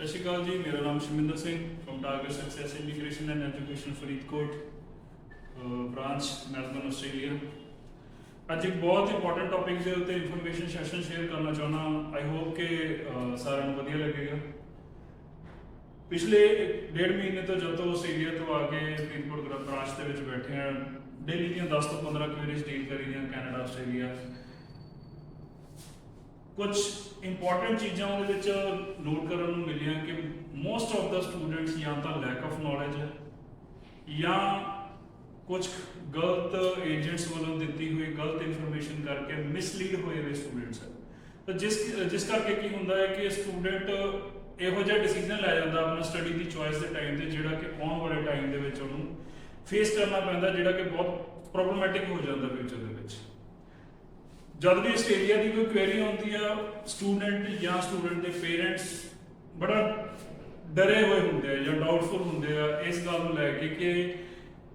ਸਤਿ ਸ਼੍ਰੀ ਅਕਾਲ ਜੀ, ਮੇਰਾ ਨਾਮ Shaminder Singh firm Target Success Immigration and Education Faridkot branch Melbourne Australia. ਅੱਜ ਇੱਕ ਬਹੁਤ ਇੰਪੋਰਟੈਂਟ ਟੌਪਿਕ ਦੇ ਉੱਤੇ ਇਨਫੋਰਮੇਸ਼ਨ ਸੈਸ਼ਨ ਸ਼ੇਅਰ ਕਰਨਾ ਚਾਹੁੰਦਾ। ਆਈ ਹੋਪ ਕਿ ਸਾਰਿਆਂ ਨੂੰ ਵਧੀਆ ਲੱਗੇਗਾ। ਪਿਛਲੇ 1.5 ਮਹੀਨੇ ਤੋਂ ਜਦੋਂ ਆਸਟ੍ਰੇਲੀਆ ਤੋਂ ਆ ਕੇ ਫਰੀਦਕੋਟ ਬ੍ਰਾਂਚ ਦੇ ਵਿੱਚ ਬੈਠੇ ਹਾਂ, ਡੇਲੀ ਦੀਆਂ 10 ਤੋਂ 15 ਕੁਐਰੀਜ਼ ਡੀਲ ਕਰੀ ਦੀਆਂ ਕੈਨੇਡਾ ਆਸਟ੍ਰੇਲੀਆ। ਕੁਝ ਇੰਪੋਰਟੈਂਟ ਚੀਜ਼ਾਂ ਉਹਦੇ ਵਿੱਚ ਨੋਟ ਕਰਨ ਨੂੰ ਮਿਲੀਆਂ ਕਿ ਮੋਸਟ ਆਫ ਦਾ ਸਟੂਡੈਂਟਸ ਜਾਂ ਤਾਂ ਲੈਕ ਆਫ ਨੌਲੇਜ ਹੈ ਜਾਂ ਕੁਝ ਗਲਤ ਏਜੰਟਸ ਵੱਲੋਂ ਦਿੱਤੀ ਹੋਈ ਗਲਤ ਇਨਫੋਰਮੇਸ਼ਨ ਕਰਕੇ ਮਿਸਲੀਡ ਹੋਏ ਹੋਏ ਸਟੂਡੈਂਟਸ ਹੈ। ਤਾਂ ਜਿਸ ਕਰਕੇ ਕੀ ਹੁੰਦਾ ਹੈ ਕਿ ਸਟੂਡੈਂਟ ਇਹੋ ਜਿਹਾ ਡਿਸੀਜਨ ਲੈ ਜਾਂਦਾ ਆਪਣਾ ਸਟੱਡੀ ਦੀ ਚੋਇਸ ਦੇ ਟਾਈਮ ਤੇ, ਜਿਹੜਾ ਕਿ ਆਉਣ ਵਾਲੇ ਟਾਈਮ ਦੇ ਵਿੱਚ ਉਹਨੂੰ ਫੇਸ ਕਰਨਾ ਪੈਂਦਾ, ਜਿਹੜਾ ਕਿ ਬਹੁਤ ਪ੍ਰੋਬਲਮੈਟਿਕ ਹੋ ਜਾਂਦਾ ਫਿਊਚਰ ਦੇ ਵਿੱਚ। ਜਦ ਵੀ ਆਸਟ੍ਰੇਲੀਆ ਦੀ ਕੋਈ ਕੁਐਰੀ ਆਉਂਦੀ ਆ, ਸਟੂਡੈਂਟ ਜਾਂ ਸਟੂਡੈਂਟ ਦੇ ਪੇਰੈਂਟਸ ਬੜਾ ਡਰੇ ਹੋਏ ਹੁੰਦੇ ਆ ਜਾਂ ਡਾਊਟਫੁਲ ਹੁੰਦੇ ਆ ਇਸ ਗੱਲ ਨੂੰ ਲੈ ਕੇ ਕਿ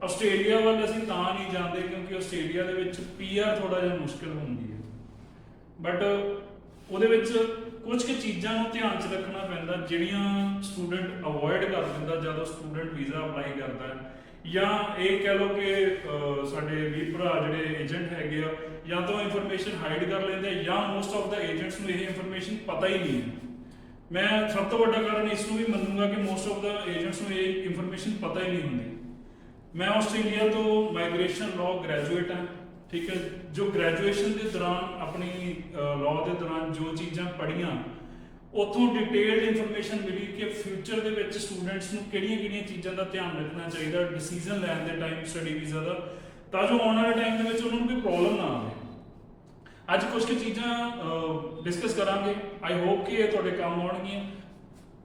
ਆਸਟ੍ਰੇਲੀਆ ਵੱਲ ਅਸੀਂ ਤਾਂ ਨਹੀਂ ਜਾਂਦੇ ਕਿਉਂਕਿ ਆਸਟ੍ਰੇਲੀਆ ਦੇ ਵਿੱਚ ਪੀਆਰ ਥੋੜਾ ਜਿਹਾ ਮੁਸ਼ਕਿਲ ਹੁੰਦੀ ਹੈ। ਬਟ ਉਹਦੇ ਵਿੱਚ ਕੁਝ ਕੁ ਚੀਜ਼ਾਂ ਨੂੰ ਧਿਆਨ 'ਚ ਰੱਖਣਾ ਪੈਂਦਾ ਜਿਹੜੀਆਂ ਸਟੂਡੈਂਟ ਅਵੋਇਡ ਕਰ ਦਿੰਦਾ ਜਦੋਂ ਸਟੂਡੈਂਟ ਵੀਜ਼ਾ ਅਪਲਾਈ ਕਰਦਾ ਹੈ। ਜਾਂ ਇਹ ਕਹਿ ਲਓ ਕਿ ਸਾਡੇ ਵੀਰ ਭਰਾ ਜਿਹੜੇ ਏਜੰਟ ਹੈਗੇ ਆ ਜਾਂ ਤਾਂ ਇਨਫੋਰਮੇਸ਼ਨ ਹਾਈਡ ਕਰ ਲੈਂਦੇ ਆ ਜਾਂ ਮੋਸਟ ਆਫ ਦਾ ਏਜੰਟਸ ਨੂੰ ਇਹ ਇਨਫੋਰਮੇਸ਼ਨ ਪਤਾ ਹੀ ਨਹੀਂ ਹੈ। ਮੈਂ ਸਭ ਤੋਂ ਵੱਡਾ ਕਾਰਨ ਇਸ ਨੂੰ ਵੀ ਮੰਨੂਗਾ ਕਿ ਮੋਸਟ ਆਫ ਦਾ ਏਜੰਟਸ ਨੂੰ ਇਹ ਇਨਫੋਰਮੇਸ਼ਨ ਪਤਾ ਹੀ ਨਹੀਂ ਹੁੰਦੀ। ਮੈਂ ਆਸਟ੍ਰੇਲੀਆ ਤੋਂ ਮਾਈਗ੍ਰੇਸ਼ਨ ਲਾਅ ਗ੍ਰੈਜੂਏਟ ਹਾਂ, ਠੀਕ ਹੈ। ਜੋ ਗ੍ਰੈਜੂਏਸ਼ਨ ਦੇ ਦੌਰਾਨ ਆਪਣੀ ਲਾਅ ਦੇ ਦੌਰਾਨ ਜੋ ਚੀਜ਼ਾਂ ਪੜ੍ਹੀਆਂ, ਉੱਥੋਂ ਡਿਟੇਲਡ ਇਨਫੋਰਮੇਸ਼ਨ ਮਿਲੀ ਕਿ ਫਿਊਚਰ ਦੇ ਵਿੱਚ ਸਟੂਡੈਂਟਸ ਨੂੰ ਕਿਹੜੀਆਂ ਚੀਜ਼ਾਂ ਦਾ ਧਿਆਨ ਰੱਖਣਾ ਚਾਹੀਦਾ ਡਿਸੀਜਨ ਲੈਣ ਦੇ ਟਾਈਮ ਸਟੱਡੀ ਵੀਜ਼ਾ ਦਾ, ਤਾਂ ਜੋ ਆਉਣ ਵਾਲੇ ਟਾਈਮ ਦੇ ਵਿੱਚ ਉਹਨਾਂ ਨੂੰ ਕੋਈ ਪ੍ਰੋਬਲਮ ਨਾ ਆਵੇ। ਅੱਜ ਕੁਝ ਕੁ ਚੀਜ਼ਾਂ ਡਿਸਕਸ ਕਰਾਂਗੇ, ਆਈ ਹੋਪ ਕਿ ਇਹ ਤੁਹਾਡੇ ਕੰਮ ਆਉਣਗੀਆਂ।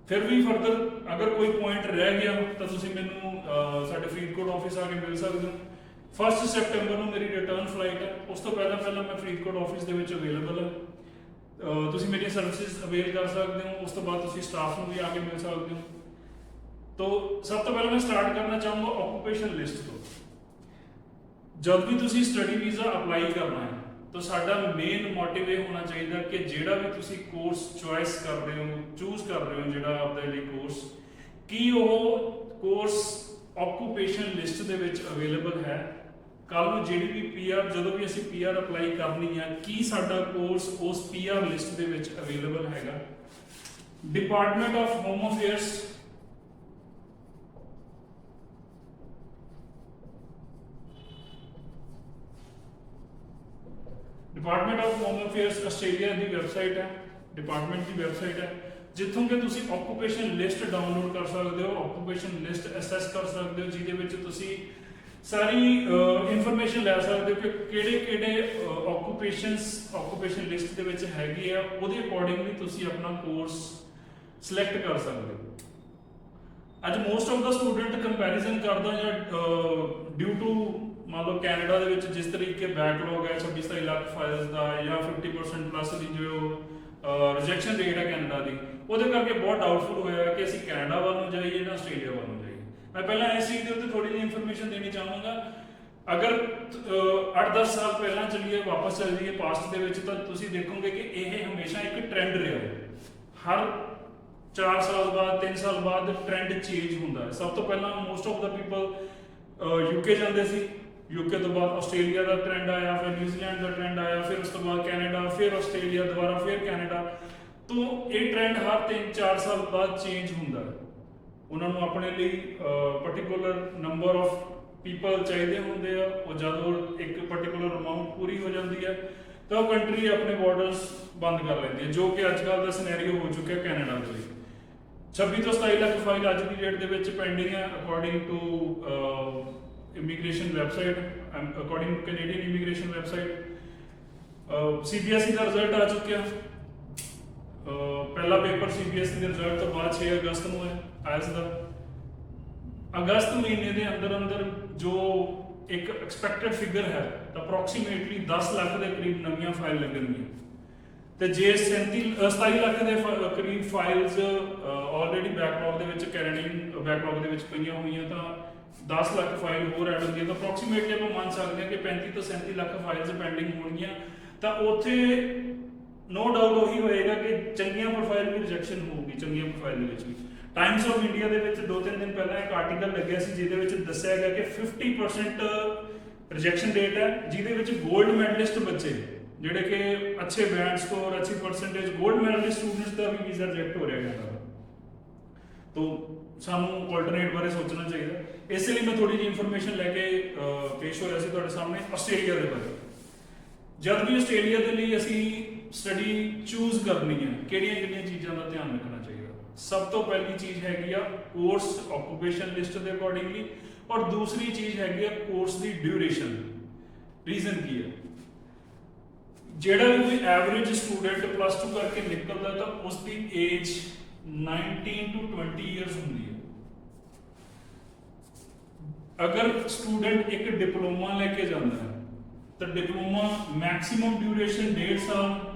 ਫਿਰ ਵੀ ਫਰਦਰ ਅਗਰ ਕੋਈ ਪੁਆਇੰਟ ਰਹਿ ਗਿਆ ਤਾਂ ਤੁਸੀਂ ਮੈਨੂੰ ਸਾਡੇ ਫਰੀਦਕੋਟ ਆਫਿਸ ਆ ਕੇ ਮਿਲ ਸਕਦੇ ਹੋ। 1 ਸੈਪਟੈਂਬਰ ਨੂੰ ਮੇਰੀ ਰਿਟਰਨ ਫਲਾਈਟ ਹੈ। ਉਸ ਤੋਂ ਪਹਿਲਾਂ ਮੈਂ ਫਰੀਦਕੋਟ ਆਫਿਸ ਦੇ ਵਿੱਚ ਅਵੇਲੇਬਲ ਹਾਂ। ਤੁਸੀਂ ਮੇਰੀਆਂ ਸਰਵਿਸਿਜ਼ ਅਵੇਲ ਕਰ ਸਕਦੇ ਹੋ। ਉਸ ਤੋਂ ਬਾਅਦ ਤੁਸੀਂ ਸਟਾਫ ਨੂੰ ਵੀ ਆ ਕੇ ਮਿਲ ਸਕਦੇ ਹੋ। ਤੋਂ ਸਭ ਤੋਂ ਪਹਿਲਾਂ ਮੈਂ ਸਟਾਰਟ ਕਰਨਾ ਚਾਹੂੰਗਾ ਆਕੂਪੇਸ਼ਨ ਲਿਸਟ ਤੋਂ। ਜਦ ਵੀ ਤੁਸੀਂ ਸਟੱਡੀ ਵੀਜ਼ਾ ਅਪਲਾਈ ਕਰਨਾ ਹੈ ਤਾਂ ਸਾਡਾ ਮੇਨ ਮੋਟਿਵ ਇਹ ਹੋਣਾ ਚਾਹੀਦਾ ਕਿ ਜਿਹੜਾ ਵੀ ਤੁਸੀਂ ਕੋਰਸ ਚੁਆਇਸ ਕਰ ਰਹੇ ਹੋ, ਚੂਜ਼ ਕਰ ਰਹੇ ਹੋ ਜਿਹੜਾ ਆਪਦੇ ਲਈ ਕੋਰਸ, ਕੀ ਉਹ ਕੋਰਸ ਆਕੂਪੇਸ਼ਨ ਲਿਸਟ ਦੇ ਵਿੱਚ ਅਵੇਲੇਬਲ ਹੈ। ਕੱਲ ਨੂੰ ਜਿਹੜੀ ਵੀ ਪੀਆਰ, ਜਦੋਂ ਵੀ ਅਸੀਂ ਪੀਆਰ ਅਪਲਾਈ ਕਰਨੀ ਹੈ, ਕੀ ਸਾਡਾ ਕੋਰਸ ਉਸ ਪੀਆਰ ਲਿਸਟ ਦੇ ਵਿੱਚ ਅਵੇਲੇਬਲ ਹੈਗਾ। Department of home affairs Australia the website ਹੈ, ਡਿਪਾਰਟਮੈਂਟ ਦੀ ਵੈਬਸਾਈਟ ਹੈ, ਜਿੱਥੋਂ ਕਿ ਤੁਸੀਂ ਆਕੂਪੇਸ਼ਨ ਲਿਸਟ ਡਾਊਨਲੋਡ ਕਰ ਸਕਦੇ ਹੋ, ਆਕੂਪੇਸ਼ਨ ਲਿਸਟ ਅਸੈਸ ਕਰ ਸਕਦੇ ਹੋ, ਜਿਹਦੇ ਵਿੱਚ ਤੁਸੀਂ ਸਾਰੀ ਇਨਫੋਰਮੇਸ਼ਨ ਲੈ ਸਕਦੇ ਹੋ ਕਿ ਕਿਹੜੇ ਆਕੂਪੇਸ਼ਨ ਲਿਸਟ ਦੇ ਵਿੱਚ ਹੈਗੀ ਆ। ਉਹਦੇ ਅਕੋਰਡਿੰਗਲੀ ਤੁਸੀਂ ਆਪਣਾ ਕੋਰਸ ਸਿਲੈਕਟ ਕਰ ਸਕਦੇ ਹੋ। ਅੱਜ most of the student comparison ਕਰਦਾ ਜਾਂ ਡਿਊ ਟੂ ਮੰਨ ਲਓ ਕੈਨੇਡਾ ਦੇ ਵਿੱਚ ਜਿਸ ਤਰੀਕੇ ਬੈਕਲੌਗ ਹੈ 26-27 ਲੱਖ ਫਾਈਲਸ ਦਾ ਜਾਂ 50% ਪਲੱਸ ਦੀ ਜੋ ਰਿਜੈਕਸ਼ਨ ਰੇਟ ਹੈ ਕੈਨੇਡਾ ਦੀ, ਉਹਦੇ ਕਰਕੇ ਬਹੁਤ ਡਾਊਟਫੁਲ ਹੋਇਆ ਕਿ ਅਸੀਂ ਕੈਨੇਡਾ ਵੱਲ ਨੂੰ ਜਾਈਏ ਜਾਂ ਆਸਟ੍ਰੇਲੀਆ ਵੱਲ ਨੂੰ ਜਾਈਏ। ਮੈਂ ਪਹਿਲਾਂ ਇਸ ਚੀਜ਼ ਦੇ ਉੱਤੇ ਥੋੜੀ ਜਿਹੀ ਇਨਫੋਰਮੇਸ਼ਨ ਦੇਣੀ ਚਾਹਾਂਗਾ। ਅਗਰ 8-10 ਸਾਲ ਪਹਿਲਾਂ ਚੱਲੀਏ, ਵਾਪਸ ਚੱਲ ਜਾਈਏ ਪਾਸਟ ਦੇ ਵਿੱਚ, ਤਾਂ ਤੁਸੀਂ ਦੇਖੋਗੇ ਕਿ ਇਹ ਹਮੇਸ਼ਾ ਇੱਕ ਟ੍ਰੈਂਡ ਰਿਹਾ ਹੈ। ਹਰ 4 ਸਾਲ ਬਾਅਦ 3 ਸਾਲ ਬਾਅਦ ਟ੍ਰੈਂਡ ਚੇਂਜ ਹੁੰਦਾ ਹੈ। ਸਭ ਤੋਂ ਪਹਿਲਾਂ most of the people UK ਜਾਂਦੇ ਸੀ, ਯੂਕੇ ਤੋਂ ਬਾਅਦ ਆਸਟ੍ਰੇਲੀਆ ਦਾ ਟ੍ਰੈਂਡ ਆਇਆ, ਫਿਰ ਨਿਊਜ਼ੀਲੈਂਡ ਦਾ ਟ੍ਰੈਂਡ ਆਇਆ, ਫਿਰ ਉਸ ਤੋਂ ਬਾਅਦ ਕੈਨੇਡਾ, ਫਿਰ ਆਸਟ੍ਰੇਲੀਆ, ਦੁਬਾਰਾ ਫਿਰ ਕੈਨੇਡਾ। ਤੋਂ ਇਹ ਟ੍ਰੈਂਡ ਹਰ 3-4 ਸਾਲ ਬਾਅਦ ਚੇਂਜ ਹੁੰਦਾ ਹੈ। ਉਹਨਾਂ ਨੂੰ ਆਪਣੇ ਲਈ ਪਾਰਟਿਕੂਲਰ ਨੰਬਰ ਆਫ ਪੀਪਲ ਚਾਹੀਦੇ ਹੁੰਦੇ ਆ। ਉਹ ਜਦੋਂ ਇੱਕ ਪਾਰਟਿਕੂਲਰ ਅਮਾਊਂਟ ਪੂਰੀ ਹੋ ਜਾਂਦੀ ਹੈ ਤਾਂ ਉਹ ਕੰਟਰੀ ਆਪਣੇ ਬਾਰਡਰਸ ਬੰਦ ਕਰ ਲੈਂਦੀ ਹੈ, ਜੋ ਕਿ ਅੱਜ ਕੱਲ੍ਹ ਦਾ ਸਿਨੈਰੀਓ ਹੋ ਚੁੱਕਿਆ ਕੈਨੇਡਾ ਦੇ ਲਈ। 26 ਤੋਂ 27 ਲੱਖ ਫਾਈਲ ਅੱਜ ਦੀ ਡੇਟ ਦੇ ਵਿੱਚ ਪੈਂਡਿੰਗ ਹੈ according to immigration website, according to Canadian immigration website. CBSE ਦਾ ਰਿਜ਼ਲਟ ਆ ਚੁੱਕਿਆ। ਪਹਿਲਾ ਪੇਪਰ ਸੀਬੀਐਸਈ ਦੇ ਰਿਜ਼ਲਟ ਤੋਂ ਬਾਅਦ 6 ਅਗਸਤ ਨੂੰ ਹੈ ਆਇਲਸ ਦਾ। ਅਗਸਤ ਮਹੀਨੇ ਦੇ ਅੰਦਰ ਜੋ ਇੱਕ ਐਕਸਪੈਕਟਡ ਫਿਗਰ ਹੈ ਤਾਂ ਅਪਰੋਕਸੀਮੇਟਲੀ 10 ਲੱਖ ਦੇ ਕਰੀਬ ਨਵੀਆਂ ਫਾਈਲ ਲੱਗਣਗੀਆਂ। ਤੇ ਜੇ 27 ਲੱਖ ਦੇ ਕਰੀਬ ਫਾਈਲਸ ਆਲਰੇਡੀ ਬੈਕਲੌਗ ਦੇ ਵਿੱਚ, ਕੈਨੇਡੀਅਨ ਬੈਕਲੌਗ ਦੇ ਵਿੱਚ ਪਈਆਂ ਹੋਈਆਂ, ਤਾਂ 10 ਲੱਖ ਫਾਈਲ ਹੋਰ ਐਡ ਹੁੰਦੀਆਂ ਤਾਂ ਅਪਰੋਕਸੀਮੇਟਲੀ ਆਪਾਂ ਮੰਨ ਸਕਦੇ ਹਾਂ ਕਿ 35 ਤੋਂ 37 ਲੱਖ ਫਾਈਲਸ ਪੈਂਡਿੰਗ ਹੋਣਗੀਆਂ। ਤਾਂ ਉੱਥੇ नो डाउट ਉਹੀ ਹੋਏਗਾ ਕਿ ਚੰਗੀਆਂ ਪ੍ਰੋਫਾਈਲ ਵੀ ਰਿਜੈਕਸ਼ਨ ਹੋਊਗੀ, ਚੰਗੀਆਂ ਪ੍ਰੋਫਾਈਲ ਦੇ ਵਿੱਚ ਵੀ। ਟਾਈਮਸ ਆਫ ਇੰਡੀਆ ਦੇ ਵਿੱਚ 2-3 ਦਿਨ ਪਹਿਲਾਂ ਇੱਕ ਆਰਟੀਕਲ ਲੱਗਿਆ ਸੀ ਜਿਹਦੇ ਵਿੱਚ ਦੱਸਿਆ ਗਿਆ ਕਿ 50% ਰਿਜੈਕਸ਼ਨ ਰੇਟ ਹੈ, ਜਿਹਦੇ ਵਿੱਚ 골ਡ ਮੈਡਲਿਸਟ ਬੱਚੇ ਜਿਹੜੇ ਕਿ ਅੱਛੇ ਬੈਂਡ ਸਕੋਰ, ਅੱਛੀ ਪਰਸੈਂਟੇਜ, 골ਡ ਮੈਡਲਿਸਟ ਸਟੂਡੈਂਟਸ ਦਾ ਵੀ ਵੀਜ਼ਾ ਰਿਜੈਕਟ ਹੋ ਰਿਹਾ ਹੈ। ਤੋ ਸਾਨੂੰ ਆਲਟਰਨੇਟ ਬਾਰੇ ਸੋਚਣਾ ਚਾਹੀਦਾ। ਇਸ ਲਈ ਮੈਂ ਥੋੜੀ ਜਿਹੀ ਇਨਫੋਰਮੇਸ਼ਨ ਲੈ ਕੇ ਪੇਸ਼ ਹੋਇਆ ਸੀ ਤੁਹਾਡੇ ਸਾਹਮਣੇ ਆਸਟ੍ਰੇਲੀਆ ਦੇ ਬਾਰੇ। ਜਦ ਵੀ ਆਸਟ੍ਰੇਲੀਆ ਦੇ ਲਈ ਅਸੀਂ ਸਟੱਡੀ ਚੂਜ਼ ਕਰਨੀ ਹੈ, ਕਿਹੜੀਆਂ ਚੀਜ਼ਾਂ ਦਾ ਧਿਆਨ ਰੱਖਣਾ ਚਾਹੀਦਾ? ਸਭ ਤੋਂ ਪਹਿਲੀ ਚੀਜ਼ ਹੈਗੀ ਆ ਕੋਰਸ ਆਕੂਪੇਸ਼ਨ ਲਿਸਟ ਦੇ ਅਕੋਰਡਿੰਗਲੀ, ਔਰ ਦੂਸਰੀ ਚੀਜ਼ ਹੈਗੀ ਆ ਕੋਰਸ ਦੀ ਡਿਊਰੇਸ਼ਨ। ਰੀਜ਼ਨ ਕੀ ਹੈ? ਜਿਹੜਾ ਵੀ ਕੋਈ ਐਵਰੇਜ ਸਟੂਡੈਂਟ +2 ਕਰਕੇ ਨਿਕਲਦਾ ਤਾਂ ਉਸ ਦੀ ਏਜ 19 to 20 ਇਅਰਸ ਹੁੰਦੀ ਹੈ। ਅਗਰ ਸਟੂਡੈਂਟ ਇੱਕ ਡਿਪਲੋਮਾ ਲੈ ਕੇ ਜਾਂਦਾ ਹੈ ਤਾਂ ਡਿਪਲੋਮਾ ਮੈਕਸਿਮਮ ਡਿਊਰੇਸ਼ਨ 1.5 ਸਾਲ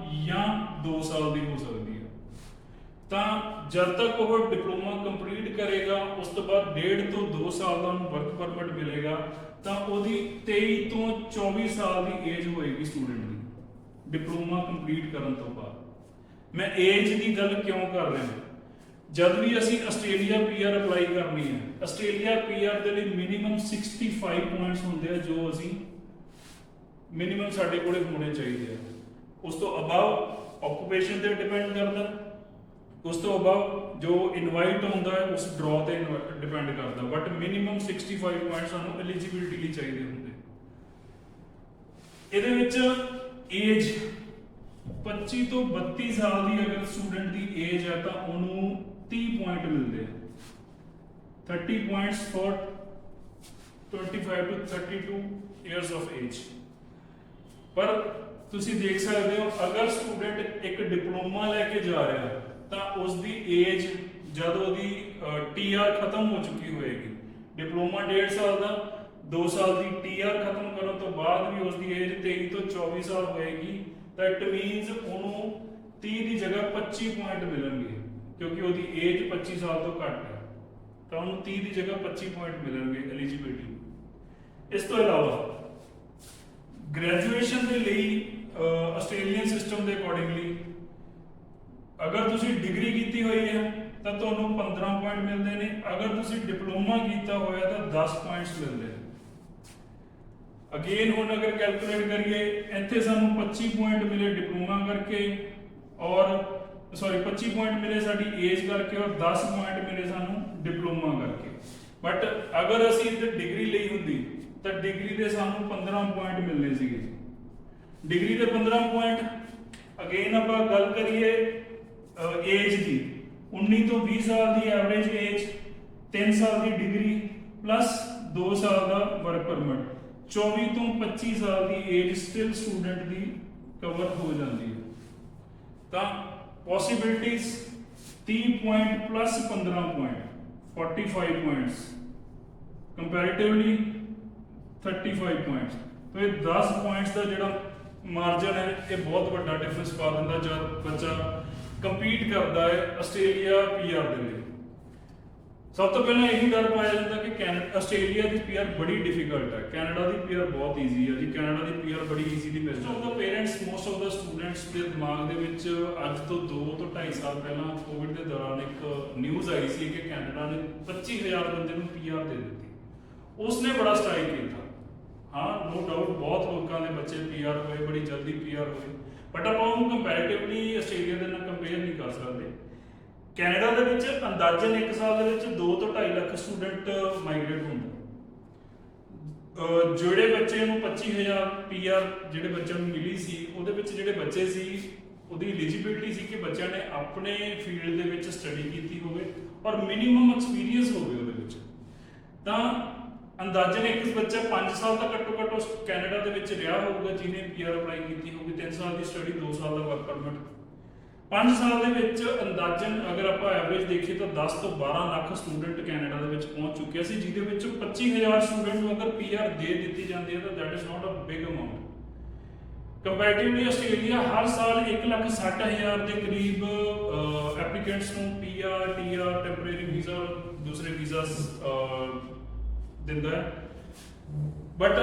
ਜਾਂ 2 ਸਾਲ ਦੀ ਹੋ ਸਕਦੀ ਹੈ। ਤਾਂ ਜਦ ਤੱਕ ਉਹ ਡਿਪਲੋਮਾ ਕੰਪਲੀਟ ਕਰੇਗਾ ਉਸ ਤੋਂ ਬਾਅਦ 1.5 ਤੋਂ 2 ਸਾਲ ਦਾ ਉਹਨੂੰ ਵਰਕ ਪਰਮਿਟ ਮਿਲੇਗਾ, ਤਾਂ ਉਹਦੀ 23 ਤੋਂ 24 ਸਾਲ ਦੀ ਏਜ ਹੋਏਗੀ ਸਟੂਡੈਂਟ ਦੀ ਡਿਪਲੋਮਾ ਕੰਪਲੀਟ ਕਰਨ ਤੋਂ ਬਾਅਦ। ਮੈਂ ਏਜ ਦੀ ਗੱਲ ਕਿਉਂ ਕਰ ਰਿਹਾ? ਜਦ ਵੀ ਅਸੀਂ ਆਸਟ੍ਰੇਲੀਆ ਪੀਆਰ ਅਪਲਾਈ ਕਰਨੀ ਹੈ, ਆਸਟ੍ਰੇਲੀਆ ਪੀਆਰ ਦੇ ਲਈ ਮਿਨੀਮਮ 65 ਪੁਆਇੰਟਸ ਹੁੰਦੇ ਆ ਜੋ ਅਸੀਂ ਮਿਨੀਮਮ ਸਾਡੇ ਕੋਲੇ ਹੋਣੇ ਚਾਹੀਦੇ ਆ। ਉਸ ਤੋਂ ਅਬਵ ਆਕੂਪੇਸ਼ਨ ਤੇ ਡਿਪੈਂਡ ਕਰਦਾ, ਉਸ ਤੋਂ ਅਬਵ ਜੋ ਇਨਵਾਈਟ ਹੁੰਦਾ ਹੈ ਉਸ ਡਰਾ ਤੇ ਡਿਪੈਂਡ ਕਰਦਾ, ਬਟ ਮਿਨੀਮਮ 65 ਪੁਆਇੰਟ ਸਾਨੂੰ ਐਲੀਜੀਬਿਲਿਟੀ ਲਈ ਚਾਹੀਦੇ ਹੁੰਦੇ। ਇਹਦੇ ਵਿੱਚ ਏਜ 25 ਤੋਂ 32 ਸਾਲ ਦੀ ਅਗਰ ਸਟੂਡੈਂਟ ਦੀ ਏਜ ਹੈ ਤਾਂ ਉਹਨੂੰ 30 ਪੁਆਇੰਟ ਮਿਲਦੇ ਆ। 30 points for 25 to 32 years of age. ਪਰ ਤੁਸੀਂ ਦੇਖ ਸਕਦੇ ਹੋ ਅਗਰ ਸਟੂਡੈਂਟ ਇੱਕ ਡਿਪਲੋਮਾ ਲੈ ਕੇ ਜਾ ਰਿਹਾ ਤਾਂ ਉਸ ਦੀ ਏਜ ਜਦ ਉਹਦੀ ਟੀਆਰ ਖਤਮ ਹੋ ਚੁੱਕੀ ਹੋਏਗੀ, ਡਿਪਲੋਮਾ 1.5 ਸਾਲ ਦਾ, 2 ਸਾਲ ਦੀ ਟੀਆਰ ਖਤਮ ਕਰਨ ਤੋਂ ਬਾਅਦ ਵੀ ਉਸ ਦੀ ਏਜ 23 ਤੋਂ 24 ਸਾਲ ਹੋਏਗੀ, ਤਾਂ ਇਟ ਮੀਨਸ ਉਹਨੂੰ 30 ਦੀ ਜਗ੍ਹਾ 25 ਪੁਆਇੰਟ ਮਿਲਣਗੇ ਕਿਉਂਕਿ ਉਹਦੀ ਏਜ 25 ਸਾਲ ਤੋਂ ਘੱਟ ਹੈ, ਤਾਂ ਉਹਨੂੰ 30 ਦੀ ਜਗ੍ਹਾ 25 ਪੁਆਇੰਟ ਮਿਲਣਗੇ ਐਲੀਜੀਬਿਲਿਟੀ। ਇਸ ਤੋਂ ਇਲਾਵਾ ਗ੍ਰੈਜੂਏਸ਼ਨ ਦੇ ਲਈ ਆਸਟ੍ਰੇਲੀਅਨ ਸਿਸਟਮ ਦੇ ਅਕੋਰਡਿੰਗਲੀ ਅਗਰ ਤੁਸੀਂ ਡਿਗਰੀ ਕੀਤੀ ਹੋਈ ਹੈ ਤਾਂ ਤੁਹਾਨੂੰ 15 ਪੁਆਇੰਟ ਮਿਲਦੇ ਨੇ, ਅਗਰ ਤੁਸੀਂ ਡਿਪਲੋਮਾ ਕੀਤਾ ਹੋਇਆ ਤਾਂ 10 ਪੁਆਇੰਟਸ ਮਿਲਦੇ ਨੇ। ਅਗੇਨ ਹੁਣ ਅਗਰ ਕੈਲਕੂਲੇਟ ਕਰੀਏ ਇੱਥੇ ਸਾਨੂੰ 25 ਪੁਆਇੰਟ ਮਿਲੇ ਡਿਪਲੋਮਾ ਕਰਕੇ, ਔਰ 25 ਪੁਆਇੰਟ ਮਿਲੇ ਸਾਡੀ ਏਜ ਕਰਕੇ, ਔਰ 10 ਪੁਆਇੰਟ ਮਿਲੇ ਸਾਨੂੰ ਡਿਪਲੋਮਾ ਕਰਕੇ। ਬਟ ਅਗਰ ਅਸੀਂ ਇੱਥੇ ਡਿਗਰੀ ਲਈ ਹੁੰਦੀ ਤਾਂ ਡਿਗਰੀ ਦੇ ਸਾਨੂੰ 15 ਪੁਆਇੰਟ ਮਿਲਨੇ ਸੀਗੇ। ਡਿਗਰੀ ਦੇ 15 ਪੁਆਇੰਟ। ਅਗੇਨ ਆਪਾਂ ਗੱਲ ਕਰੀਏ ਏਜ ਦੀ, 19 ਤੋਂ 20 ਸਾਲ ਦੀ ਐਵਰੇਜ ਏਜ, 3 ਸਾਲ ਦੀ ਡਿਗਰੀ ਪਲੱਸ 2 ਸਾਲ ਦਾ ਵਰਕ ਪਰਮਿਟ, 24 ਤੋਂ 25 ਸਾਲ ਦੀ ਏਜ ਸਟਿਲ ਸਟੂਡੈਂਟ ਦੀ ਕਵਰ ਹੋ ਜਾਂਦੀ ਹੈ। ਤਾਂ possibilities 30 point plus 15 point 45 points comparatively 35 points. तो ये 10 ਪੁਆਇੰਟਸ ਦਾ ਜਿਹੜਾ ਮਾਰਜਨ ਹੈ ਇਹ ਬਹੁਤ ਵੱਡਾ ਡਿਫਰੈਂਸ ਪਾ ਦਿੰਦਾ ਜਦ ਬੱਚਾ ਕੰਪੀਟ ਕਰਦਾ ਹੈ ਆਸਟ੍ਰੇਲੀਆ ਪੀਆਰ ਦੇ ਲਈ। ਸਭ ਤੋਂ ਪਹਿਲਾਂ ਇਹੀ ਡਰ ਪਾਇਆ ਜਾਂਦਾ ਕਿ ਆਸਟ੍ਰੇਲੀਆ ਦੀ ਪੀਆਰ ਬੜੀ ਡਿਫਿਕਲਟ ਹੈ, ਕੈਨੇਡਾ ਦੀ ਪੀਆਰ ਬਹੁਤ ਈਜ਼ੀ ਹੈ ਜੀ, ਕੈਨੇਡਾ ਦੀ ਪੀਆਰ ਬੜੀ ਈਜ਼ੀਲੀ ਮਿਲ ਜਾਂਦੀ ਹੈ। Most of the parents, most of the students ਦੇ ਦਿਮਾਗ ਦੇ ਵਿੱਚ ਅੱਜ ਤੋਂ 2 ਤੋਂ 2.5 ਸਾਲ ਪਹਿਲਾਂ ਕੋਵਿਡ ਦੇ ਦੌਰਾਨ ਇੱਕ ਨਿਊਜ਼ ਆਈ ਸੀ ਕਿ ਕੈਨੇਡਾ ਨੇ 25,000 ਬੰਦੇ ਨੂੰ ਪੀਆਰ ਦੇ ਦਿੱਤੀ। ਉਸਨੇ ਬੜਾ ਸਟ੍ਰਾਈਕ ਕੀਤਾ। ਹਾਂ, ਨੋ ਡਾਊਟ ਬਹੁਤ ਲੋਕਾਂ ਦੇ ਬੱਚੇ ਪੀਆਰ ਹੋਏ, ਬੜੀ ਜਲਦੀ ਪੀਆਰ ਹੋਏ, ਬਟ ਆਪਾਂ ਉਹਨੂੰ ਕੰਪੈਰੀਟਿਵਲੀ ਆਸਟ੍ਰੇਲੀਆ ਦੇ ਨਾਲ ਕੰਪੇਅਰ ਨਹੀਂ ਕਰ ਸਕਦੇ। ਕੈਨੇਡਾ ਦੇ ਵਿੱਚ ਅੰਦਾਜ਼ਨ 1 ਸਾਲ ਦੇ ਵਿੱਚ 2 ਤੋਂ 2.5 ਲੱਖ ਸਟੂਡੈਂਟ ਮਾਈਗ੍ਰੇਟ ਹੁੰਦਾ। ਜਿਹੜੇ ਬੱਚੇ ਨੂੰ 25,000 ਪੀਆਰ ਜਿਹੜੇ ਬੱਚਿਆਂ ਨੂੰ ਮਿਲੀ ਸੀ, ਉਹਦੇ ਵਿੱਚ ਜਿਹੜੇ ਬੱਚੇ ਸੀ ਉਹਦੀ ਐਲੀਜੀਬਿਲਿਟੀ ਸੀ ਕਿ ਬੱਚਿਆਂ ਨੇ ਆਪਣੇ ਫੀਲਡ ਦੇ ਵਿੱਚ ਸਟੱਡੀ ਕੀਤੀ ਹੋਵੇ ਔਰ ਮਿਨੀਮਮ ਐਕਸਪੀਰੀਅੰਸ ਹੋਵੇ ਉਹਦੇ ਵਿੱਚ। ਤਾਂ ਅੰਦਾਜ਼ਨ ਇੱਕ ਬੱਚਾ 5 ਸਾਲ ਦਾ ਘੱਟੋ ਘੱਟ ਉਸ ਕੈਨੇਡਾ ਦੇ ਵਿੱਚ ਰਿਹਾ ਹੋਊਗਾ ਜਿਹਨੇ ਪੀਆਰ ਅਪਲਾਈ ਕੀਤੀ ਹੋਊਗੀ। 3 ਸਾਲ ਦੀ ਸਟੱਡੀ, 2 ਸਾਲ ਦਾ ਵਰਕ ਪਰਮਿਟ। 5 ਸਾਲ ਦੇ ਵਿੱਚ ਅੰਦਾਜ਼ਨ ਅਗਰ ਆਪਾਂ ਐਵਰੇਜ ਦੇਖੀਏ ਤਾਂ 10 ਤੋਂ 12 ਲੱਖ ਸਟੂਡੈਂਟ ਕੈਨੇਡਾ ਦੇ ਵਿੱਚ ਪਹੁੰਚ ਚੁੱਕਿਆ ਸੀ, ਜਿਹਦੇ ਵਿੱਚੋਂ 25,000 ਸਟੂਡੈਂਟ ਨੂੰ ਅਗਰ ਪੀਆਰ ਦੇ ਦਿੱਤੀ ਜਾਂਦੀ ਹੈ ਤਾਂ that is not a big amount. Comparatively Australia ਹਰ ਸਾਲ 1,60,000 ਦੇ ਕਰੀਬ ਐਪਲੀਕੈਂਟਸ ਨੂੰ ਪੀਆਰ, ਟੀਆਰ, ਟੈਂਪਰੇਰੀ ਵੀਜ਼ਾ, ਦੂਸਰੇ ਵੀਜ਼ਾਸ ਦਿੰਦਾ ਹੈ, ਬਟ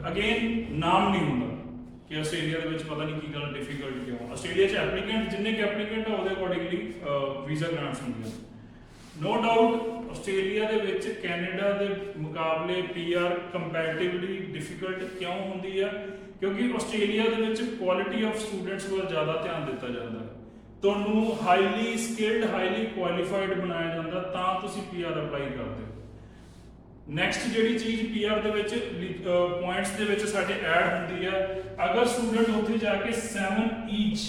ਅਗੇਨ ਨਾਮ ਨਹੀਂ ਹੁੰਦਾ। ਕਿ ਆਸਟ੍ਰੇਲੀਆ ਦੇ ਵਿੱਚ ਪਤਾ ਨਹੀਂ ਕੀ ਗੱਲ ਡਿਫਿਕਲਟ ਕਿਉਂ। ਆਸਟ੍ਰੇਲੀਆ 'ਚ ਐਪਲੀਕੈਂਟ ਜਿੰਨੇ ਕਿ ਐਪਲੀਕੈਂਟ ਆ ਉਹਦੇ ਅਕੋਰਡਿੰਗਲੀ ਵੀਜ਼ਾ ਗ੍ਰਾਂਟਸ ਹੁੰਦੀਆਂ। ਨੋ ਡਾਊਟ ਆਸਟ੍ਰੇਲੀਆ ਦੇ ਵਿੱਚ ਕੈਨੇਡਾ ਦੇ ਮੁਕਾਬਲੇ ਪੀਆਰ ਕੰਪੈਰੀਟਿਵਲੀ ਡਿਫਿਕਲਟ ਕਿਉਂ ਹੁੰਦੀ ਆ, ਕਿਉਂਕਿ ਆਸਟ੍ਰੇਲੀਆ ਦੇ ਵਿੱਚ ਕੁਆਲਿਟੀ ਆਫ ਸਟੂਡੈਂਟਸ ਵੱਲ ਜ਼ਿਆਦਾ ਧਿਆਨ ਦਿੱਤਾ ਜਾਂਦਾ ਹੈ। ਤੁਹਾਨੂੰ ਹਾਈਲੀ ਸਕਿਲਡ ਹਾਈਲੀ ਕੁਆਲੀਫਾਈਡ ਬਣਾਇਆ ਜਾਂਦਾ ਤਾਂ ਤੁਸੀਂ ਪੀਆਰ ਅਪਲਾਈ ਕਰਦੇ ਹੋ। ਨੈਕਸਟ ਜਿਹੜੀ ਚੀਜ਼ ਪੀਆਰ ਦੇ ਵਿੱਚ ਪੁਆਇੰਟਸ ਦੇ ਵਿੱਚ ਸਾਡੇ ਐਡ ਹੁੰਦੀ ਹੈ, ਅਗਰ ਸਟੂਡੈਂਟ ਉੱਥੇ ਜਾ ਕੇ 7 ਈਚ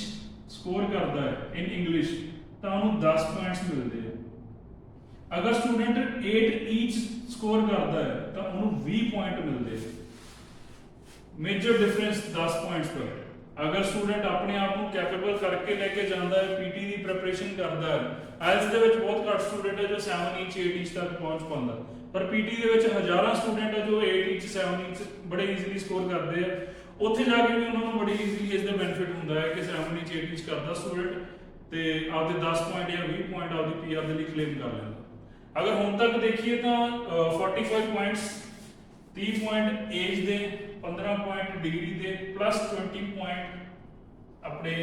ਸਕੋਰ ਕਰਦਾ ਹੈ ਇਨ ਇੰਗਲਿਸ਼ ਤਾਂ ਉਹਨੂੰ 10 ਪੁਆਇੰਟਸ ਮਿਲਦੇ ਆ। ਅਗਰ ਸਟੂਡੈਂਟ 8 ਈਚ ਸਕੋਰ ਕਰਦਾ ਹੈ ਤਾਂ ਉਹਨੂੰ 20 ਪੁਆਇੰਟ ਮਿਲਦੇ ਆ। ਮੇਜਰ ਡਿਫਰੈਂਸ 10 ਪੁਆਇੰਟਸ ਦਾ। ਅਗਰ ਸਟੂਡੈਂਟ ਆਪਣੇ ਆਪ ਨੂੰ ਕੈਪੇਬਲ ਕਰਕੇ ਲੈ ਕੇ ਜਾਂਦਾ ਹੈ, ਪੀਟੀ ਦੀ ਪ੍ਰੈਪਰੇਸ਼ਨ ਕਰਦਾ ਹੈ, ਆਇਲਸ ਦੇ ਵਿੱਚ ਬਹੁਤ ਘੱਟ ਸਟੂਡੈਂਟ ਹੈ ਜੋ 7 ਈਚ 8 ਈਚ ਤੱਕ ਪਹੁੰਚ ਪਾਉਂਦਾ, ਪਰ ਪੀਟੀ ਦੇ ਵਿੱਚ ਹਜ਼ਾਰਾਂ ਸਟੂਡੈਂਟ ਹੈ ਜੋ 8 ਈਚ 7 ਈਚ ਬੜੇ ਈਜ਼ੀਲੀ ਸਕੋਰ ਕਰਦੇ ਆ। ਉੱਥੇ ਜਾ ਕੇ ਵੀ ਉਹਨਾਂ ਨੂੰ ਬੜੀ ਈਜ਼ੀਲੀ ਇਸ ਦਾ ਬੈਨੀਫਿਟ ਹੁੰਦਾ ਹੈ ਕਿ 7 ਈਚ 8 ਈਚ ਕਰਦਾ ਸਟੂਡੈਂਟ ਤੇ ਆਪਦੇ 10 ਪੁਆਇੰਟ ਜਾਂ 20 ਪੁਆਇੰਟ ਆਪਦੀ ਪੀਆਰ ਦੇ ਲਈ ਕਲੇਮ ਕਰ ਲੈਂਦਾ। ਅਗਰ ਹੁਣ ਤੱਕ ਦੇਖੀਏ ਤਾਂ 45 ਪੁਆਇੰਟਸ 30 ਪੁਆਇੰਟ ਏਜ ਦੇ, 15 ਪੁਆਇੰਟ ਡਿਗਰੀ ਦੇ, ਪਲੱਸ 20 ਪੁਆਇੰਟ ਆਪਣੇ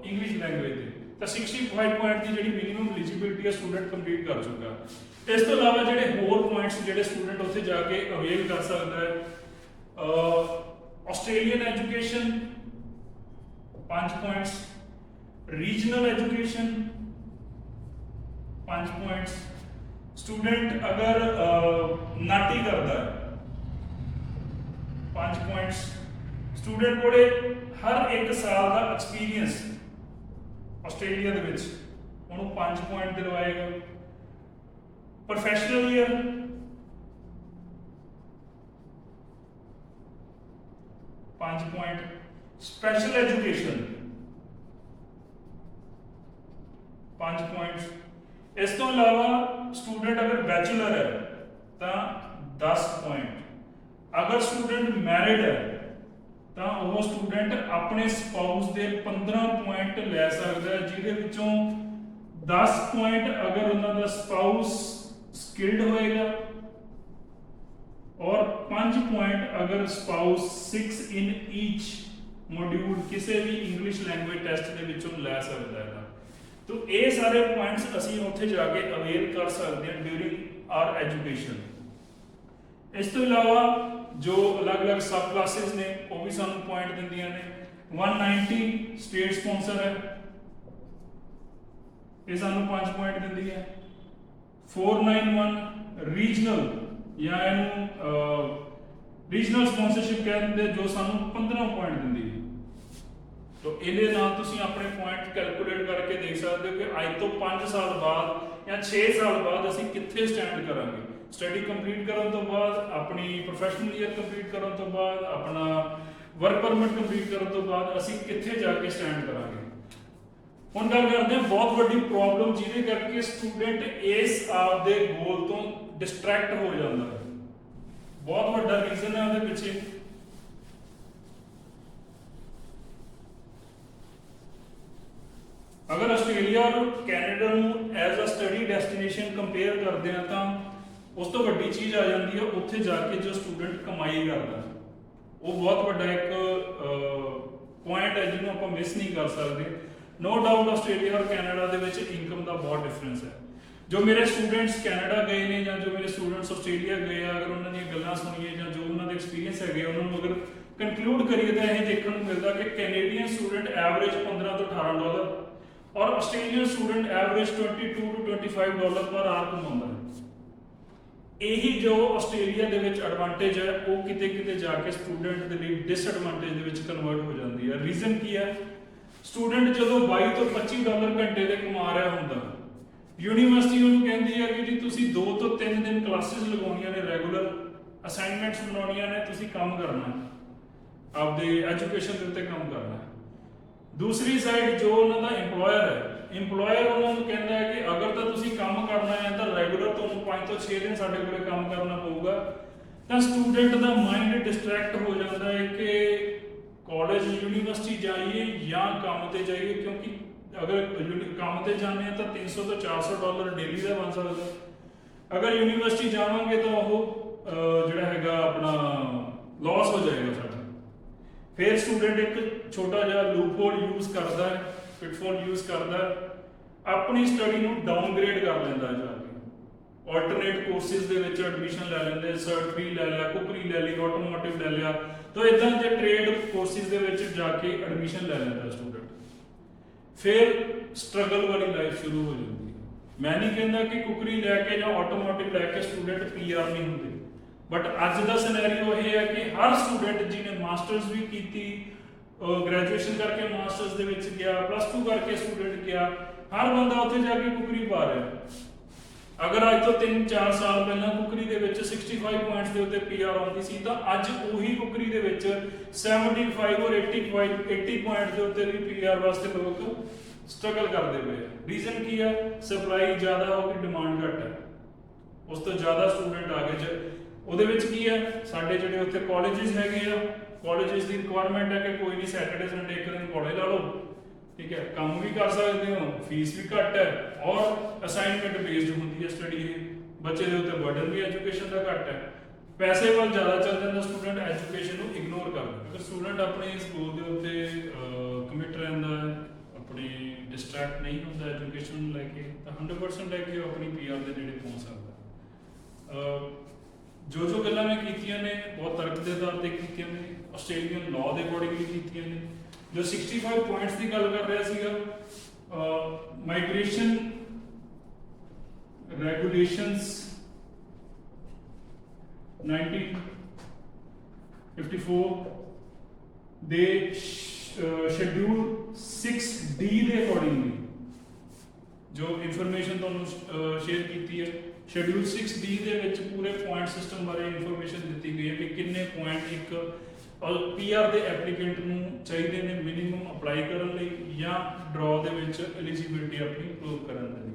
ਇੰਗਲਿਸ਼ ਲੈਂਗੁਏਜ ਦੇ, ਤਾਂ 65 ਪੁਆਇੰਟ ਦੀ ਜਿਹੜੀ ਮਿਨੀਮਮ ਐਲੀਜੀਬਿਲਟੀ ਹੈ ਸਟੂਡੈਂਟ ਕੰਪਲੀਟ ਕਰ ਚੁੱਕਾ। ਇਸ ਤੋਂ ਇਲਾਵਾ ਜਿਹੜੇ ਹੋਰ ਪੁਆਇੰਟਸ ਜਿਹੜੇ ਸਟੂਡੈਂਟ ਉੱਥੇ ਜਾ ਕੇ ਅਵੇਲ ਕਰ ਸਕਦਾ ਹੈ, Australian education 5 points, regional education 5 points, student ਅਗਰ ਨਾਟੀ ਕਰਦਾ ਹੈ 5 ਪੁਆਇੰਟਸ, ਸਟੂਡੈਂਟ ਕੋਲੇ ਹਰ 1 ਸਾਲ ਦਾ ਐਕਸਪੀਰੀਅੰਸ ਆਸਟ੍ਰੇਲੀਆ ਦੇ ਵਿੱਚ ਉਹਨੂੰ 5 ਪੁਆਇੰਟ ਦਿਲਵਾਏਗਾ। Professional year 5 point, special education 5 points. ਇਸ ਤੋਂ ਇਲਾਵਾ ਸਟੂਡੈਂਟ ਅਗਰ ਬੈਚਲਰ ਹੈ ਤਾਂ 10 ਪੁਆਇੰਟ, ਅਗਰ ਸਟੂਡੈਂਟ ਮੈਰਿਡ ਹੈ ਤਾਂ ਉਹ ਸਟੂਡੈਂਟ ਆਪਣੇ ਸਪਾਊਸ ਦੇ 15 ਪੁਆਇੰਟ ਲੈ ਸਕਦਾ ਹੈ, ਜਿਹਦੇ ਵਿੱਚੋਂ 10 ਪੁਆਇੰਟ ਅਗਰ ਉਹਨਾਂ ਦਾ ਸਪਾਊਸ ਸਕਿਲਡ ਹੋਏਗਾ ਔਰ 5 ਪੁਆਇੰਟ ਅਗਰ ਸਪਾਊਸ 6 ਇਨ ਈਚ ਮੋਡਿਊਲ ਕਿਸੇ ਵੀ ਇੰਗਲਿਸ਼ ਲੈਂਗੁਏਜ ਟੈਸਟ ਦੇ ਵਿੱਚੋਂ ਲੈ ਸਕਦਾ ਹੈ। तो ये सारे पॉइंट्स ਅਸੀਂ ਉੱਥੇ ਜਾ ਕੇ ਅਵੇਲ ਕਰ ਸਕਦੇ ਹਾਂ ਡਿਊਰਿੰਗ ਆਰ ਐਜੂਕੇਸ਼ਨ। ਇਸ ਤੋਂ ਇਲਾਵਾ ਜੋ ਅਲੱਗ-ਅਲੱਗ ਸਬ ਕਲਾਸਿਸ ਨੇ ਉਹ ਵੀ ਸਾਨੂੰ ਪੁਆਇੰਟ ਦਿੰਦੀਆਂ ਨੇ। 190 ਸਟੇਟ ਸਪਾਂਸਰ ਹੈ, ਇਹ ਸਾਨੂੰ 5 ਪੁਆਇੰਟ ਦਿੰਦੀ ਹੈ। 491 ਰੀਜਨਲ ਜਾਂ ਇਹਨੂੰ ਰੀਜਨਲ ਸਪਾਂਸਰਸ਼ਿਪ ਕਹਿੰਦੇ ਜੋ ਸਾਨੂੰ 15 ਪੁਆਇੰਟ ਦਿੰਦੀ ਹੈ। तो ਇਹਦੇ ਨਾਲ ਤੁਸੀਂ ਆਪਣੇ ਪੁਆਇੰਟ ਕੈਲਕੂਲੇਟ ਕਰਕੇ ਦੇਖ ਸਕਦੇ ਹੋ ਕਿ ਅੱਜ ਤੋਂ 5 ਸਾਲ ਬਾਅਦ ਜਾਂ 6 ਸਾਲ ਬਾਅਦ ਅਸੀਂ ਕਿੱਥੇ ਸਟੈਂਡ ਕਰਾਂਗੇ। ਸਟੱਡੀ ਕੰਪਲੀਟ ਕਰਨ ਤੋਂ ਬਾਅਦ, ਆਪਣੀ ਪ੍ਰੋਫੈਸ਼ਨਲ ਈਅਰ ਕੰਪਲੀਟ ਕਰਨ ਤੋਂ ਬਾਅਦ, ਆਪਣਾ ਵਰਕ ਪਰਮਿਟ ਕੰਪਲੀਟ ਕਰਨ ਤੋਂ ਬਾਅਦ ਅਸੀਂ ਕਿੱਥੇ ਜਾ ਕੇ ਸਟੈਂਡ ਕਰਾਂਗੇ। ਹੁਣ ਗੱਲ ਕਰਦੇ ਹਾਂ ਬਹੁਤ ਵੱਡੀ ਪ੍ਰੋਬਲਮ ਜਿਹਦੇ ਕਰਕੇ ਸਟੂਡੈਂਟ ਇਸ ਆਪਦੇ ਗੋਲ ਤੋਂ ਡਿਸਟਰੈਕਟ ਹੋ ਜਾਂਦਾ ਹੈ। ਬਹੁਤ ਵੱਡਾ ਰੀਜ਼ਨ ਹੈ ਉਹਦੇ ਪਿੱਛੇ। अगर ਆਸਟ੍ਰੇਲੀਆ और ਕੈਨੇਡਾ ਨੂੰ as a study destination compare ਕਰਦੇ ਆ ਤਾਂ ਉਸ ਤੋਂ ਵੱਡੀ ਚੀਜ਼ ਆ ਜਾਂਦੀ ਹੈ ਉੱਥੇ ਜਾ ਕੇ ਜੋ ਸਟੂਡੈਂਟ ਕਮਾਈ ਕਰਦਾ, ਉਹ ਬਹੁਤ ਵੱਡਾ ਇੱਕ ਪੁਆਇੰਟ ਹੈ ਜਿਹਨੂੰ ਆਪਾਂ ਮਿਸ ਨਹੀਂ ਕਰ ਸਕਦੇ। ਨੋ ਡਾਊਟ ਆਸਟ੍ਰੇਲੀਆ ਔਰ ਕੈਨੇਡਾ ਦੇ ਵਿੱਚ ਇਨਕਮ ਦਾ ਬਹੁਤ ਡਿਫਰੈਂਸ ਹੈ। ਜੋ ਮੇਰੇ ਸਟੂਡੈਂਟਸ ਕੈਨੇਡਾ ਗਏ ਨੇ ਜਾਂ ਜੋ ਮੇਰੇ ਸਟੂਡੈਂਟਸ ਆਸਟ੍ਰੇਲੀਆ ਗਏ ਆ, ਅਗਰ ਉਹਨਾਂ ਦੀਆਂ ਗੱਲਾਂ ਸੁਣੀਏ ਜਾਂ ਜੋ ਉਹਨਾਂ ਦੇ ਐਕਸਪੀਰੀਅੰਸ ਹੈਗੇ ਉਹਨਾਂ ਨੂੰ ਅਗਰ ਕੰਕਲੂਡ ਕਰੀਏ ਤਾਂ ਇਹ ਦੇਖਣ ਨੂੰ ਮਿਲਦਾ ਕਿ ਕੈਨੇਡੀਅਨ ਸਟੂਡੈਂਟ ਐਵਰੇਜ 15 ਤੋਂ 18 ਡਾਲਰ और Australian student average 22 to 25 dollar per hour कमाਉਂਦਾ ਹੈ। ਇਹੀ ਜੋ ਆਸਟ੍ਰੇਲੀਆ ਦੇ ਵਿੱਚ ਐਡਵਾਂਟੇਜ ਹੈ ਉਹ ਕਿਤੇ ਜਾ ਕੇ ਸਟੂਡੈਂਟ ਦੇ ਲਈ ਡਿਸਐਡਵਾਂਟੇਜ ਦੇ ਵਿੱਚ ਕਨਵਰਟ ਹੋ ਜਾਂਦੀ ਹੈ। ਰੀਜ਼ਨ ਕੀ ਹੈ? ਸਟੂਡੈਂਟ ਜਦੋਂ 22 ਤੋਂ 25 ਡਾਲਰ ਘੰਟੇ ਦੇ ਕਮਾ ਰਿਹਾ ਹੁੰਦਾ, ਯੂਨੀਵਰਸਿਟੀ ਉਹਨੂੰ ਕਹਿੰਦੀ ਹੈ ਕਿ ਜੀ ਤੁਸੀਂ 2 ਤੋਂ 3 ਦਿਨ ਕਲਾਸਿਸ ਲਗਾਉਣੀਆਂ ਨੇ, ਰੈਗੂਲਰ ਅਸਾਈਨਮੈਂਟਸ ਬਣਾਉਣੀਆਂ ਨੇ, ਤੁਸੀਂ ਕੰਮ ਕਰਨਾ, ਆਪਦੇ ਐਜੂਕੇਸ਼ਨ ਦੇ ਉੱਤੇ ਕੰਮ ਕਰਨਾ। दूसरी साइड जो उन्होंने इंप्लॉयर है, इंप्लॉयर उन्होंने कहता है कि अगर तो तुसी काम करना है तो रेगुलर तुहानू 5 ਤੋਂ 6 दिन साडे कोले काम करना पऊगा। तो स्टूडेंट का माइंड डिस्ट्रैक्ट हो जाता है कि कॉलेज यूनिवर्सिटी जाइए या काम ते जाइए, क्योंकि अगर काम ते जाने हैं तो 300 ਤੋਂ 400 डॉलर डेली का बन सकता, अगर यूनिवर्सिटी जावांगे तो वो जिहड़ा हैगा अपना लॉस हो जाएगा साडा। फिर स्टूडेंट एक छोटा जिहा लूपहोल यूज करता है, पिटफॉल यूज करता है, अपनी स्टडी ਨੂੰ डाउनग्रेड कर ਲੈਂਦਾ ਜਾ ਕੇ, ਆਲਟਰਨੇਟ ਕੋਰਸਿਸ ਦੇ ਵਿੱਚ ਐਡਮਿਸ਼ਨ ਲੈ ਲੈਂਦੇ, ਸਰਟ ਵੀ ਲੈ ਲਿਆ, ਕੁਕਰੀ ਲੈ ਲਈ, ਆਟੋਮੋਟਿਵ ਲੈ ਲਿਆ, ਤਾਂ ਇਦਾਂ ਦੇ ਟ੍ਰੇਡ ਕੋਰਸਿਸ ਦੇ ਵਿੱਚ ਜਾ ਕੇ ਐਡਮਿਸ਼ਨ ਲੈ ਲੈਂਦਾ ਸਟੂਡੈਂਟ। ਫਿਰ ਸਟਰਗਲ ਵਾਲੀ ਲਾਈਫ ਸ਼ੁਰੂ ਹੋ ਜਾਂਦੀ ਹੈ। ਮੈਂ ਨਹੀਂ ਕਹਿੰਦਾ ਕਿ ਕੁਕਰੀ ਲੈ ਕੇ ਜਾਂ ਆਟੋਮੋਟਿਵ ਲੈ ਕੇ ਸਟੂਡੈਂਟ ਪੀਆਰ ਨਹੀਂ ਹੁੰਦੇ, ਬਟ ਅੱਜ ਦਾ ਸਿਨੈਰੀਓ ਇਹ ਹੈ ਕਿ ਹਰ ਸਟੂਡੈਂਟ ਜਿਹਨੇ ਮਾਸਟਰਸ ਵੀ ਕੀਤੀ, ਗ੍ਰੈਜੂਏਸ਼ਨ ਕਰਕੇ ਮਾਸਟਰਸ ਦੇ ਵਿੱਚ ਗਿਆ, +2 ਕਰਕੇ ਸਟੂਡੈਂਟ ਗਿਆ, ਹਰ ਬੰਦਾ ਉੱਥੇ ਜਾ ਕੇ ਕੁਕਰੀ ਪਾ ਰਿਹਾ। ਅਗਰ ਅੱਜ ਤੋਂ 3-4 ਸਾਲ ਪਹਿਲਾਂ ਕੁਕਰੀ ਦੇ ਵਿੱਚ 65 ਪੁਆਇੰਟਸ ਦੇ ਉੱਤੇ ਪੀਆਰ ਆਉਂਦੀ ਸੀ, ਤਾਂ ਅੱਜ ਉਹੀ ਕੁਕਰੀ ਦੇ ਵਿੱਚ 75 ਔਰ 80 ਪੁਆਇੰਟ ਦੇ ਉੱਤੇ ਵੀ ਪੀਆਰ ਵਾਸਤੇ ਲੋਕ ਸਟਰਗਲ ਕਰਦੇ ਪਏ। ਰੀਜ਼ਨ ਕੀ ਹੈ? ਸਪਲਾਈ ਜ਼ਿਆਦਾ ਹੋ ਗਈ, ਡਿਮਾਂਡ ਘੱਟ ਹੈ, ਉਸ ਤੋਂ ਜ਼ਿਆਦਾ ਸਟੂਡੈਂਟ ਆ ਗਏ। ਉਹਦੇ ਵਿੱਚ ਕੀ ਹੈ, ਸਾਡੇ ਜਿਹੜੇ ਉੱਥੇ ਕਾਲਜਿਸ ਹੈਗੇ ਆ, ਕਾਲਜਿਸ ਦੀ ਰਿਕੁਆਇਰਮੈਂਟ ਹੈ ਕਿ ਕੋਈ ਨਹੀਂ ਸੈਟਰਡੇ ਸੰਡੇ ਇੱਕ ਦਿਨ ਕਾਲਜ ਲਾ ਲਓ, ठीक है, काम भी कर सकते हो, फीस भी घट है और असाइनमेंट बेस्ड होती है स्टडी। बच्चे के उत्ते बर्डन भी एजुकेशन का घट है, पैसे वाल ज़्यादा चल जाता स्टूडेंट, एजुकेशन को इग्नोर कर। अगर स्टूडेंट अपने इस गोल के उत्ते कमिट रहता है, अपनी डिस्ट्रैक्ट नहीं होता एजुकेशन लैके, तो 100% लैके अपनी पीआर के नेड़े पहुँच सकता। जो गल्लां मैं कीतियां ने बहुत तर्क के आधार पर कीतियां ने, आस्ट्रेलियन लॉ के अकॉर्डिंगली कीतियां ने। जो 65 पॉइंट्स की गल कर रहा सीगा, माइग्रेशन रेगुलेशंस 1954 दे शेड्यूल 6D के अकॉर्डिंगली जो इंफॉर्मेशन तुहानूं शेयर की है, शेड्यूल 6D के विच पूरे पॉइंट सिस्टम बारे इंफॉर्मेशन दी गई है कि किन्ने पॉइंट एक और पीआर के एप्लीकेंट नूं चाहिए ने मिनीमम अप्लाई करने लई या ड्रॉ दे विच एलिजिबिलिटी अपनी प्रूव करने लई।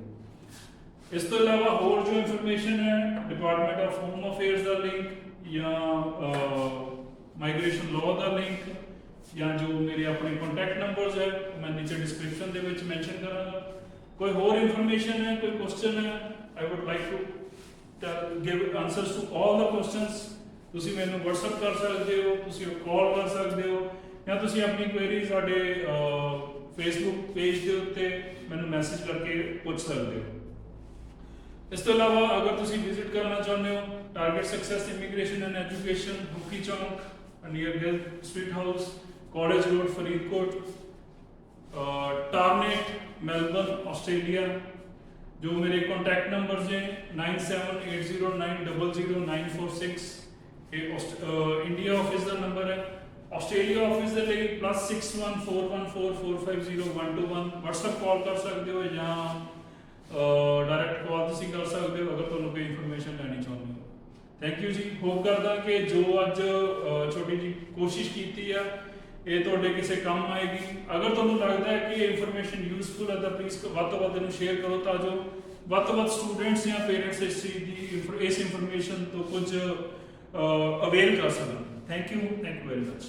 इस तो इलावा होर जो इंफॉर्मेशन है, डिपार्टमेंट ऑफ होम अफेयर्स का लिंक या माइग्रेशन लॉ का लिंक या जो मेरे अपने कॉन्टैक्ट नंबर्स है मैं नीचे डिस्क्रिप्शन दे विच मैंशन करांगा। कोई होर इंफॉर्मेशन है, कोई क्वेश्चन है, I would like to give answers to all the questions. ਤੁਸੀਂ ਮੈਨੂੰ WhatsApp कर सकते हो, ਤੁਸੀਂ कॉल कर सकते हो, या ਤੁਸੀਂ अपनी क्वेरी ਸਾਡੇ फेसबुक पेज के उत्ते ਮੈਨੂੰ मैसेज करके पूछ सकते हो। इस तो इलावा अगर ਤੁਸੀਂ विजिट करना चाहते हो target success immigration and education, Hukki Chowk near Gill street house, college road Faridkot, Tarneit Melbourne Australia. जो मेरे कॉन्टैक्ट नंबर्स हैं 9780900946, इंडिया ऑफिस का नंबर है, ऑस्ट्रेलिया ऑफिस के लिए +61414450 WhatsApp कॉल कर सकते हो या डायरैक्ट कॉल तुम कर सकते हो अगर तुम्हें कोई इंफॉर्मेशन लैनी चाहते हो। Thank you ji. होप करदा कि जो अज छोटी जी कोशिश की है ये तुहाडे किसी काम आएगी। अगर तुहानूं लगता है कि ये इंफॉर्मेशन यूजफुल है तो प्लीज़ वध तो वध इहनूं शेयर करो तां जो वध तो वध स्टूडेंट्स या पेरेंट्स इस चीज़ की इस इंफॉर्मेशन तो कुछ अवेल कर सकन। Thank you very much.